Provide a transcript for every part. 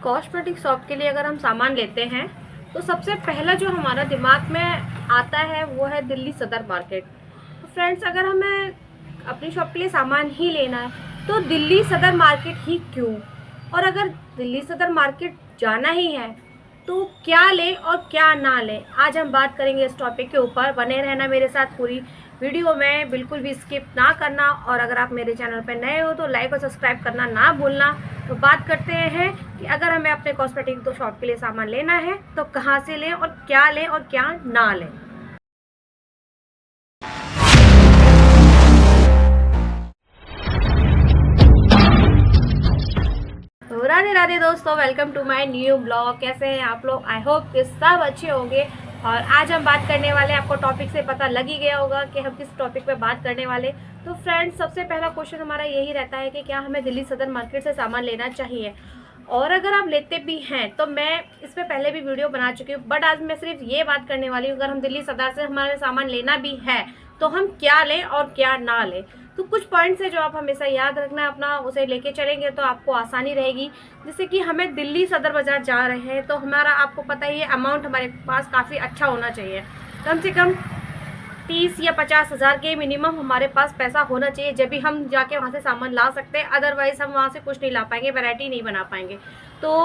Cosmetic shop के लिए अगर हम सामान लेते हैं तो सबसे पहला जो हमारा दिमाग में आता है वो है दिल्ली सदर मार्केट। तो फ्रेंड्स, अगर हमें अपनी शॉप के लिए सामान ही लेना है तो दिल्ली सदर मार्केट ही क्यों, और अगर दिल्ली सदर मार्केट जाना ही है तो क्या लें और क्या ना लें, आज हम बात करेंगे इस टॉपिक के ऊपर। बने रहना मेरे साथ पूरी वीडियो में, बिल्कुल भी स्किप ना करना। और अगर आप मेरे चैनल पर नए हो तो लाइक और सब्सक्राइब करना ना भूलना। तो बात करते हैं कि अगर हमें अपने कॉस्मेटिक तो शॉप के लिए सामान लेना है तो कहाँ से लें और क्या ना लें। तो राधे राधे दोस्तों, welcome to my new blog. कैसे हैं आप लोग? आई होप कि सब अच्छे होंगे। और आज हम बात करने वाले, आपको टॉपिक से पता लग ही गया होगा कि हम किस टॉपिक पे बात करने वाले। तो फ्रेंड्स, सबसे पहला क्वेश्चन हमारा यही रहता है कि क्या हमें दिल्ली सदर मार्केट से सामान लेना चाहिए, और अगर आप लेते भी हैं तो मैं इस पर पहले भी वीडियो बना चुकी हूँ, बट आज मैं सिर्फ ये बात करने वाली हूँ अगर हम दिल्ली सदर से हमारे सामान लेना भी है तो हम क्या लें और क्या ना लें। तो कुछ पॉइंट्स है जो आप हमेशा याद रखना, अपना उसे लेके चलेंगे तो आपको आसानी रहेगी। जैसे कि हमें दिल्ली सदर बाज़ार जा रहे हैं तो हमारा, आपको पता ही है, अमाउंट हमारे पास काफ़ी अच्छा होना चाहिए। कम से कम 30 या 50 हज़ार के मिनिमम हमारे पास पैसा होना चाहिए, जब भी हम जाके वहाँ से सामान ला सकते हैं। अदरवाइज़ हम वहाँ से कुछ नहीं ला पाएंगे, वैरायटी नहीं बना पाएंगे। तो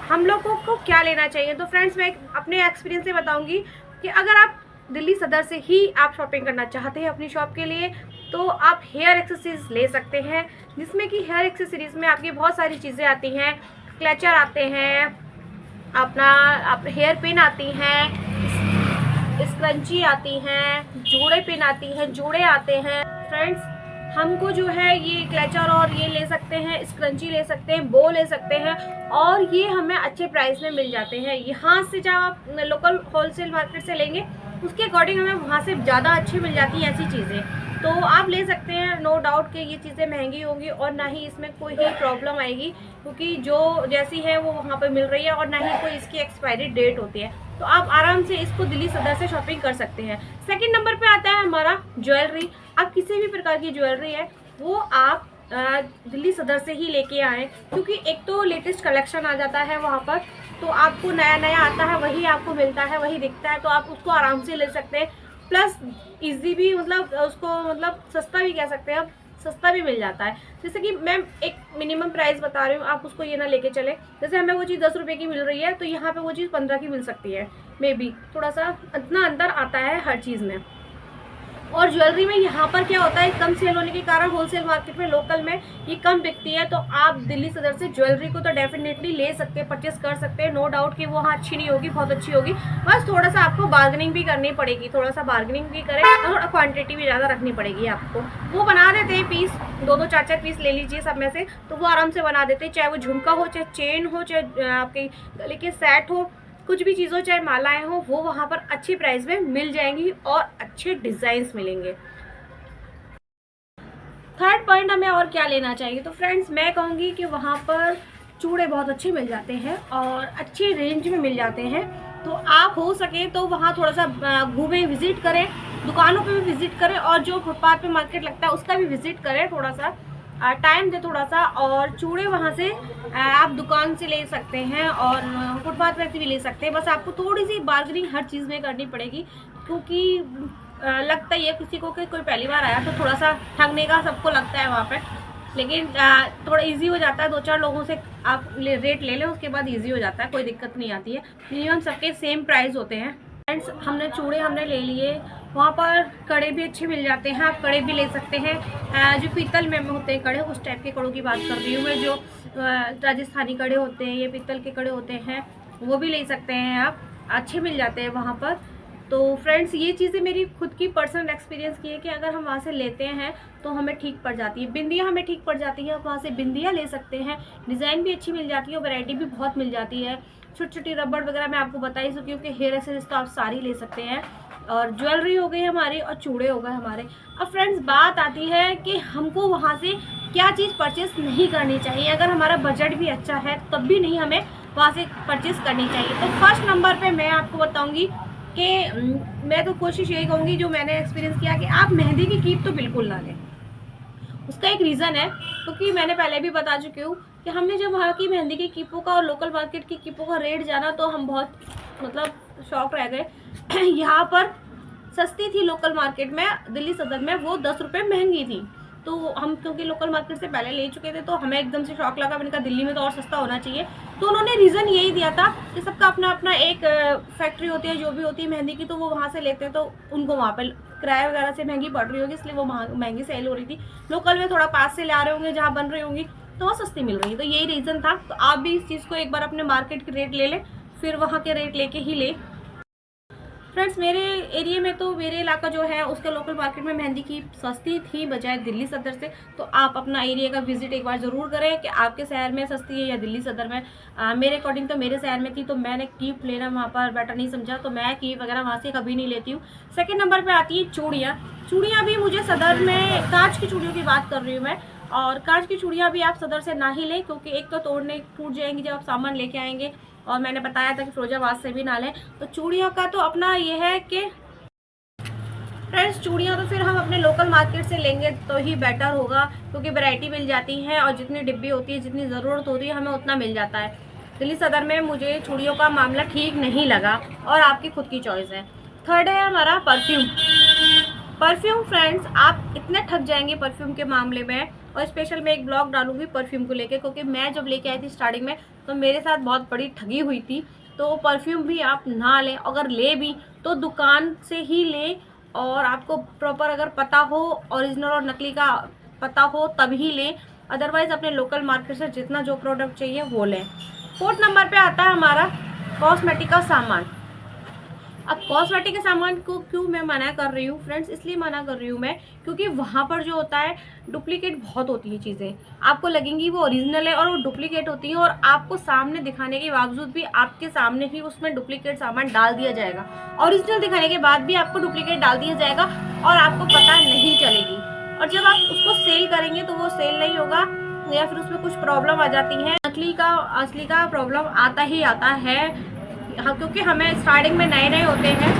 हम लोगों को क्या लेना चाहिए? तो फ्रेंड्स, मैं अपने एक्सपीरियंस से बताऊँगी कि अगर आप दिल्ली सदर से ही आप शॉपिंग करना चाहते हैं अपनी शॉप के लिए तो आप हेयर एक्सेसरीज ले सकते हैं, जिसमें कि हेयर एक्सेसरीज में आपकी बहुत सारी चीज़ें आती हैं। क्लचर आते हैं, अपना हेयर पिन आती हैं, स्क्रंची आती हैं, जूड़े पिन आती हैं, जूड़े आते हैं। फ्रेंड्स, हमको जो है ये क्लचर और ये ले सकते हैं, स्क्रंची ले सकते हैं, बो ले सकते हैं, और ये हमें अच्छे प्राइस में मिल जाते हैं। यहाँ से जब आप लोकल होलसेल मार्केट से लेंगे उसके अकॉर्डिंग हमें वहाँ से ज़्यादा अच्छी मिल जाती हैं ऐसी चीज़ें। तो आप ले सकते हैं, नो डाउट कि ये चीज़ें महंगी होंगी और ना ही इसमें कोई ही प्रॉब्लम आएगी, क्योंकि जो जैसी है वो वहाँ पर मिल रही है और ना ही कोई इसकी एक्सपायरी डेट होती है। तो आप आराम से इसको दिल्ली सदर से शॉपिंग कर सकते हैं। सेकंड नंबर पे आता है हमारा ज्वेलरी। आप किसी भी प्रकार की ज्वेलरी है वो आप दिल्ली सदर से ही लेके आएँ, क्योंकि एक तो लेटेस्ट कलेक्शन आ जाता है वहाँ पर, तो आपको नया नया आता है, वही आपको मिलता है, वही दिखता है, तो आप उसको आराम से ले सकते हैं। प्लस इजी भी, मतलब उसको मतलब सस्ता भी कह सकते हैं आप, सस्ता भी मिल जाता है। जैसे कि मैं एक मिनिमम प्राइस बता रही हूँ, आप उसको ये ना लेके चले। जैसे हमें वो चीज़ 10 रुपये की मिल रही है तो यहाँ पे वो चीज़ 15 की मिल सकती है, मे बी थोड़ा सा इतना अंतर आता है हर चीज़ में। और ज्वेलरी में यहाँ पर क्या होता है, कम सेल होने के कारण होलसेल मार्केट में, लोकल में ये कम बिकती है, तो आप दिल्ली सदर से ज्वेलरी को तो डेफिनेटली ले सकते हैं, परचेस कर सकते हैं। नो डाउट कि वो हाँ अच्छी नहीं होगी, बहुत अच्छी होगी, बस थोड़ा सा आपको बार्गेनिंग भी करनी पड़ेगी, थोड़ा सा बार्गेनिंग भी करें और थोड़ा क्वान्टिटी भी ज़्यादा रखनी पड़ेगी आपको। वो बना देते हैं पीस, 2-2 4-4 पीस ले लीजिए सब में से, तो वो आराम से बना देते हैं। चाहे वो झुमका हो, चाहे चेन हो, चाहे आपके गले के सेट हो, कुछ भी चीज़ हो, चाहे मालाएँ हो, वो वहाँ पर अच्छी प्राइस में मिल जाएंगी और अच्छे डिज़ाइंस मिलेंगे। थर्ड पॉइंट, हमें और क्या लेना चाहिए? तो फ्रेंड्स, मैं कहूँगी कि वहाँ पर चूड़े बहुत अच्छे मिल जाते हैं और अच्छी रेंज में मिल जाते हैं। तो आप हो सके तो वहाँ थोड़ा सा घूमें, विज़िट करें, दुकानों पे भी विज़िट करें, और जो फुटपाथ पे मार्केट लगता है उसका भी विज़िट करें, थोड़ा सा टाइम दे थोड़ा सा। और चूड़े वहाँ से आप दुकान से ले सकते हैं और फुटपाथ पे भी ले सकते हैं। बस आपको थोड़ी सी बार्गेनिंग हर चीज़ में करनी पड़ेगी, क्योंकि लगता ही है किसी को कि कोई पहली बार आया तो थोड़ा सा ठगने का सबको लगता है वहाँ पे, लेकिन थोड़ा इजी हो जाता है। 2-4 लोगों से आप रेट ले लें, उसके बाद इजी हो जाता है, कोई दिक्कत नहीं आती है। मिनिमम सबके सेम प्राइस होते हैं। फ्रेंड्स, हमने चूड़े हमने ले लिए, वहाँ पर कड़े भी अच्छे मिल जाते हैं, आप कड़े भी ले सकते हैं। जो पीतल में होते हैं कड़े, उस टाइप के कड़ों की बात कर रही हूँ मैं। जो राजस्थानी कड़े होते हैं, ये पीतल के कड़े होते हैं, वो भी ले सकते हैं आप, अच्छे मिल जाते हैं वहाँ पर। तो फ्रेंड्स, ये चीज़ें मेरी खुद की पर्सनल एक्सपीरियंस की है कि अगर हम वहाँ से लेते हैं तो हमें ठीक पड़ जाती है। बिंदियाँ हमें ठीक पड़ जाती है, आप वहाँ से बिंदियाँ ले सकते हैं, डिज़ाइन भी अच्छी मिल जाती है और वैरायटी भी बहुत मिल जाती है। छोटी छोटी रबड़ वगैरह मैं आपको बता ही चुकी हूँ कि हेयर एक्सेसरीज तो आप सारी ले सकते हैं, और ज्वेलरी हो गई हमारी और चूड़े हो गए हमारे। अब फ्रेंड्स, बात आती है कि हमको वहाँ से क्या चीज़ परचेस नहीं करनी चाहिए। अगर हमारा बजट भी अच्छा है तब भी नहीं हमें वहाँ से परचेस करनी चाहिए। तो फर्स्ट नंबर पर मैं आपको बताऊँगी कि मैं तो कोशिश यही कहूँगी, जो मैंने एक्सपीरियंस किया, कि आप मेहंदी की कीप तो बिल्कुल ना लें। उसका एक रीज़न है, क्योंकि मैंने पहले भी बता चुकी हूँ कि हमने जब वहाँ की मेहंदी की कीपों का और लोकल मार्केट की कीपों का रेट जाना तो हम बहुत मतलब शॉक रह गए। यहाँ पर सस्ती थी लोकल मार्केट में, दिल्ली सदर में वो 10 रुपये महंगी थी। तो हम क्योंकि लोकल मार्केट से पहले ले चुके थे तो हमें एकदम से शौक लगा, मैंने कहा दिल्ली में तो और सस्ता होना चाहिए। तो उन्होंने रीज़न यही दिया था कि सबका अपना अपना एक फैक्ट्री होती है जो भी होती है मेहंदी की, तो वो वहाँ से लेते हैं तो उनको वहाँ पर किराया वगैरह से महंगी पड़ रही होगी, इसलिए वो महंगी सेल हो रही थी। लोकल में थोड़ा पास से ले आ रहे होंगे जहाँ बन रही होंगी तो वो सस्ती मिल रही है, तो यही रीज़न था। तो आप भी इस चीज़ को एक बार अपने मार्केट के रेट ले लें, फिर वहाँ के रेट लेके ही ले। फ्रेंड्स, मेरे एरिया में तो मेरे इलाका जो है उसके लोकल मार्केट में मेहंदी की सस्ती थी बजाय दिल्ली सदर से। तो आप अपना एरिया का विजिट एक बार ज़रूर करें कि आपके शहर में सस्ती है या दिल्ली सदर में। मेरे अकॉर्डिंग तो मेरे शहर में थी तो मैंने कीप लेना वहाँ पर बेटर नहीं समझा, तो मैं कीप वगैरह वहाँ से कभी नहीं लेती हूँ। सेकेंड नंबर पर आती है चूड़ियाँ। चूड़ियाँ भी मुझे सदर में, कांच की चूड़ियों की बात कर रही हूँ मैं, और कांच की चूड़ियाँ भी आप सदर से ना ही लें, क्योंकि एक तो तोड़ने टूट जाएंगी जब आप सामान लेके आएंगे, और मैंने बताया था कि फिरोजाबाद से भी ना लें। तो चूड़ियों का तो अपना ये है कि फ्रेंड्स, चूड़ियाँ तो फिर हम अपने लोकल मार्केट से लेंगे तो ही बेटर होगा, क्योंकि वैरायटी मिल जाती है और जितनी डिब्बी होती है, जितनी ज़रूरत होती है हमें उतना मिल जाता है। दिल्ली सदर में मुझे चूड़ियों का मामला ठीक नहीं लगा, और आपकी खुद की चॉइस है। थर्ड है हमारा परफ्यूम। परफ्यूम फ्रेंड्स, आप इतने ठग जाएंगे परफ्यूम के मामले में, और स्पेशल मैं एक ब्लॉग डालूंगी परफ्यूम को लेके, क्योंकि मैं जब लेके आई थी स्टार्टिंग में तो मेरे साथ बहुत बड़ी ठगी हुई थी। तो परफ्यूम भी आप ना लें, अगर ले भी तो दुकान से ही लें, और आपको प्रॉपर अगर पता हो, ओरिजिनल और नकली का पता हो तभी लें, अदरवाइज़ अपने लोकल मार्केट से जितना जो प्रोडक्ट चाहिए वो लें। फोर्थ नंबर पे आता है हमारा कॉस्मेटिक का सामान। अब कॉस्मेटिक के सामान को क्यों मैं मना कर रही हूँ फ्रेंड्स, इसलिए मना कर रही हूँ मैं क्योंकि वहाँ पर जो होता है डुप्लीकेट बहुत होती है चीज़ें, आपको लगेंगी वो ओरिजिनल है और वो डुप्लीकेट होती हैं, और आपको सामने दिखाने के बावजूद भी आपके सामने ही उसमें डुप्लीकेट सामान डाल दिया जाएगा। ओरिजिनल दिखाने के बाद भी आपको डुप्लीकेट डाल दिया जाएगा और आपको पता नहीं चलेगी, और जब आप उसको सेल करेंगे तो वो सेल नहीं होगा, या फिर उसमें कुछ प्रॉब्लम आ जाती है। नकली का असली का प्रॉब्लम आता ही आता है। हाँ, क्योंकि हमें स्टार्टिंग में नए नए होते हैं,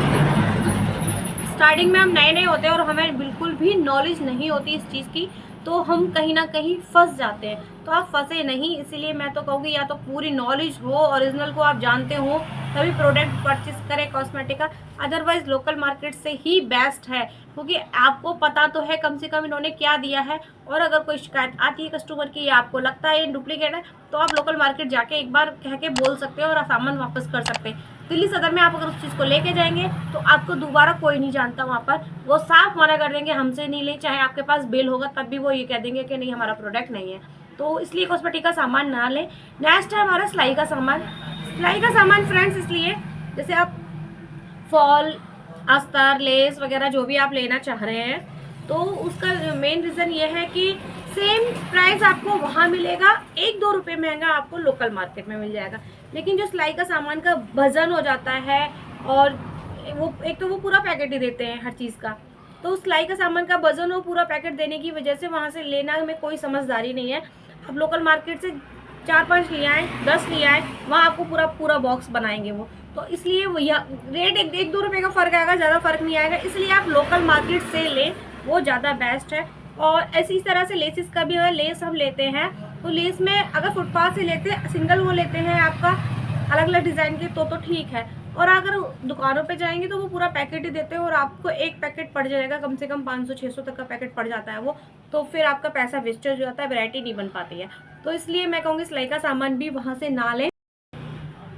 स्टार्टिंग में हम नए नए होते हैं और हमें बिल्कुल भी नॉलेज नहीं होती इस चीज़ की, तो हम कहीं ना कहीं फंस जाते हैं। तो आप फंसे नहीं, इसीलिए मैं तो कहूँगी या तो पूरी नॉलेज हो, ओरिजिनल को आप जानते हो, तभी प्रोडक्ट परचेस करें कॉस्मेटिक का, अदरवाइज लोकल मार्केट से ही बेस्ट है, क्योंकि आपको पता तो है कम से कम इन्होंने क्या दिया है। और अगर कोई शिकायत आती है कस्टमर की या आपको लगता है ये डुप्लीकेट है, तो आप लोकल मार्केट जाके एक बार कह के बोल सकते हो और सामान वापस कर सकते हैं। दिल्ली सदर में आप अगर उस चीज़ को लेके जाएंगे तो आपको दोबारा कोई नहीं जानता, वहाँ पर वो साफ मना कर देंगे हमसे नहीं ले, चाहे आपके पास बिल होगा तब भी वो ये कह देंगे कि नहीं हमारा प्रोडक्ट नहीं है। तो इसलिए कॉस्मेटिक का सामान ना लें। नेक्स्ट है हमारा सिलाई का सामान। सिलाई का सामान फ्रेंड्स, इसलिए जैसे आप फॉल, अस्तर, लेस वगैरह जो भी आप लेना चाह रहे हैं, तो उसका मेन रीज़न ये है कि सेम प्राइस आपको वहाँ मिलेगा, 1-2 रुपये महंगा आपको लोकल मार्केट में मिल जाएगा। लेकिन जो सिलाई का सामान का वजन हो जाता है, और वो एक तो वो पूरा पैकेट ही देते हैं हर चीज़ का, तो सिलाई का सामान का वजन और पूरा पैकेट देने की वजह से वहाँ से लेना में कोई समझदारी नहीं है। अब लोकल मार्केट से 4-5 ले आए, 10 ले आए, वहाँ आपको पूरा बॉक्स बनाएंगे वो, तो इसलिए वो रेट 1-2 रुपये का फ़र्क आएगा, ज़्यादा फ़र्क नहीं आएगा, इसलिए आप लोकल मार्केट से लें, वो ज़्यादा बेस्ट है। और ऐसी तरह से लेसिस का भी है, लेस हम लेते हैं तो लेस में अगर फुटपाथ से लेते हैं, सिंगल वो लेते हैं आपका अलग अलग डिज़ाइन के, तो ठीक है, और अगर दुकानों पे जाएंगे तो वो पूरा पैकेट ही देते हैं, और आपको एक पैकेट पड़ जाएगा कम से कम 500-600 तक का पैकेट पड़ जाता है वो, तो फिर आपका पैसा वेस्टेज हो जाता है, वैरायटी नहीं बन पाती है। तो इसलिए मैं कहूँगी सिलाई का सामान भी वहाँ से ना लें।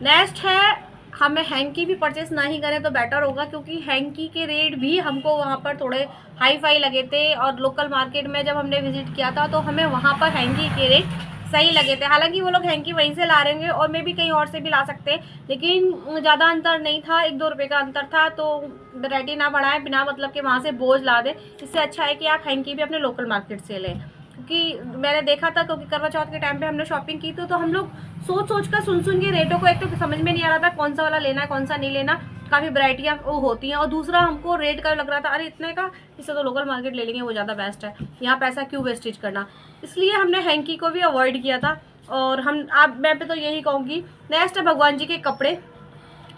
नेक्स्ट है, हमें हैंकी भी परचेस ना ही करें तो बेटर होगा, क्योंकि हैंकी के रेट भी हमको वहाँ पर थोड़े हाई फाई लगे थे, और लोकल मार्केट में जब हमने विजिट किया था तो हमें वहाँ पर हैंकी के रेट सही लगे थे। हालांकि वो लोग हैंकी वहीं से ला रहे हैं और मे भी कहीं और से भी ला सकते हैं, लेकिन ज़्यादा अंतर नहीं था, 1-2 रुपये का अंतर था। तो वैरायटी ना बढ़ाएं बिना मतलब कि वहाँ से बोझ ला दें, इससे अच्छा है कि आप हैंकी भी अपने लोकल मार्केट से लें। क्योंकि मैंने देखा था, क्योंकि करवा चौथ के टाइम पे हमने शॉपिंग की तो हम लोग सोच कर सुन के रेटों को, एक तो समझ में नहीं आ रहा था कौन सा वाला लेना है कौन सा नहीं लेना, काफ़ी वैरायटियाँ वो होती हैं, और दूसरा हमको रेट का लग रहा था अरे इतने का, इससे तो लोकल मार्केट ले लेंगे वो ज़्यादा बेस्ट है, यहाँ पैसा क्यों वेस्टेज करना, इसलिए हमने हैंकी को भी अवॉइड किया था। और मैं पे तो यही कहूँगी। नेक्स्ट है भगवान जी के कपड़े।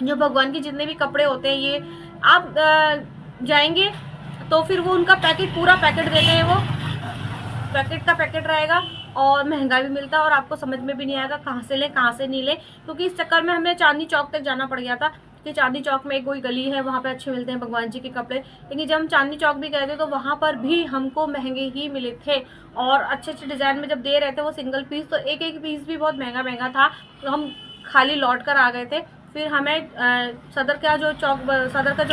जो भगवान के जितने भी कपड़े होते हैं, ये आप जाएंगे तो फिर वो उनका पैकेट, पूरा पैकेट देते हैं, वो पैकेट का पैकेट रहेगा, और महंगा भी मिलता है और आपको समझ में भी नहीं आएगा कहाँ से लें कहाँ से नहीं लें, क्योंकि इस चक्कर में हमें चांदनी चौक तक जाना पड़ गया था कि चांदनी चौक में कोई गली है वहाँ पे अच्छे मिलते हैं भगवान जी के कपड़े। लेकिन जब हम चांदनी चौक भी गए थे तो वहाँ पर भी हमको महंगे ही मिले थे और अच्छे अच्छे डिज़ाइन में जब दे रहे थे वो सिंगल पीस, तो एक एक पीस भी बहुत महंगा महंगा था, तो हम खाली लौट कर आ गए थे। फिर हमें सदर का जो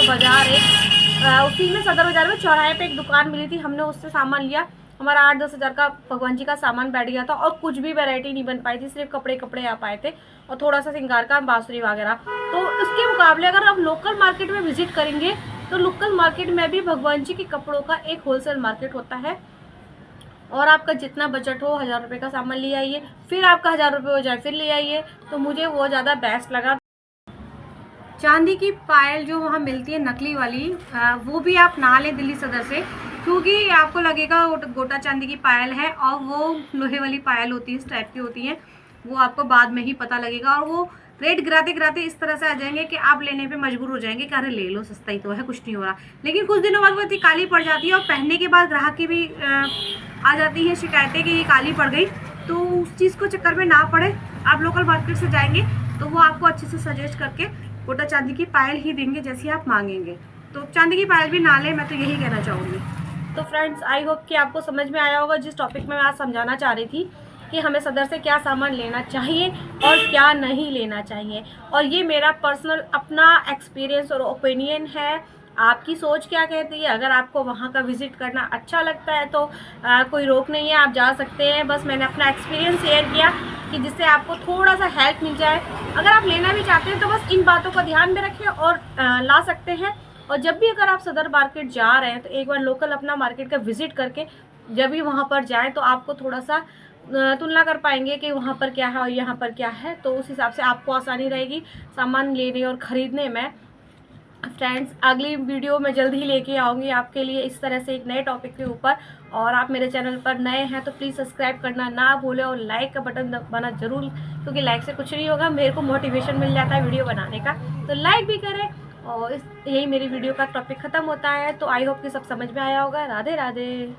बाज़ार है उसी में सदर बाज़ार में चौराहे पे एक दुकान मिली थी, हमने उससे सामान लिया। हमारा 8-10 हज़ार का भगवान जी का सामान बैठ गया था और कुछ भी वैरायटी नहीं बन पाई थी, सिर्फ कपड़े कपड़े आ पाए थे और थोड़ा सा श्रृंगार का बांसुरी वगैरह। तो इसके मुकाबले अगर आप लोकल मार्केट में विजिट करेंगे तो लोकल मार्केट में भी भगवान जी के कपड़ों का एक होलसेल मार्केट होता है और आपका जितना बजट हो 1000 रुपये का सामान ले आइए, फिर आपका 1000 रुपये हो जाए फिर ले आइए, तो मुझे वो ज़्यादा बेस्ट लगा। चांदी की पायल जो वहाँ मिलती है नकली वाली, वो भी आप ना लें दिल्ली सदर से, क्योंकि आपको लगेगा गोटा चांदी की पायल है और वो लोहे वाली पायल होती है, इस टाइप की होती है, वो आपको बाद में ही पता लगेगा और वो रेट गिराते गिराते इस तरह से आ जाएंगे कि आप लेने पे मजबूर हो जाएंगे कि अरे ले लो सस्ता ही तो है कुछ नहीं हो रहा। लेकिन कुछ दिनों बाद वो इतनी काली पड़ जाती है और पहनने के बाद ग्राहक की भी आ जाती है शिकायतें कि ये काली पड़ गई। तो उस चीज़ को चक्कर में ना पड़े, आप लोकल मार्केट से जाएंगे तो वो आपको अच्छे से सजेस्ट करके गोटा चांदी की पायल ही देंगे जैसी आप मांगेंगे। तो चांदी की पायल भी ना लें, मैं तो यही कहना चाहूँगी। तो फ्रेंड्स, आई होप कि आपको समझ में आया होगा जिस टॉपिक में मैं आज समझाना चाह रही थी कि हमें सदर से क्या सामान लेना चाहिए और क्या नहीं लेना चाहिए। और ये मेरा पर्सनल अपना एक्सपीरियंस और ओपिनियन है, आपकी सोच क्या कहती है। अगर आपको वहाँ का विज़िट करना अच्छा लगता है तो कोई रोक नहीं है, आप जा सकते हैं। बस मैंने अपना एक्सपीरियंस शेयर किया कि जिससे आपको थोड़ा सा हेल्प मिल जाए। अगर आप लेना भी चाहते हैं तो बस इन बातों को ध्यान में रखें और ला सकते हैं। और जब भी अगर आप सदर मार्केट जा रहे हैं तो एक बार लोकल अपना मार्केट का विज़िट करके जब भी वहाँ पर जाएँ तो आपको थोड़ा सा तुलना कर पाएंगे कि वहाँ पर क्या है और यहाँ पर क्या है, तो उस हिसाब से आपको आसानी रहेगी सामान लेने और ख़रीदने में। फ्रेंड्स, अगली वीडियो मैं जल्द ही लेके आऊँगी आपके लिए इस तरह से एक नए टॉपिक के ऊपर। और आप मेरे चैनल पर नए हैं तो प्लीज़ सब्सक्राइब करना ना भूलें और लाइक का बटन दबाना ज़रूर, क्योंकि लाइक से कुछ नहीं होगा, मेरे को मोटिवेशन मिल जाता है वीडियो बनाने का। तो लाइक भी करें और यही मेरी वीडियो का टॉपिक ख़त्म होता है। तो आई होप कि सब समझ में आया होगा। राधे राधे।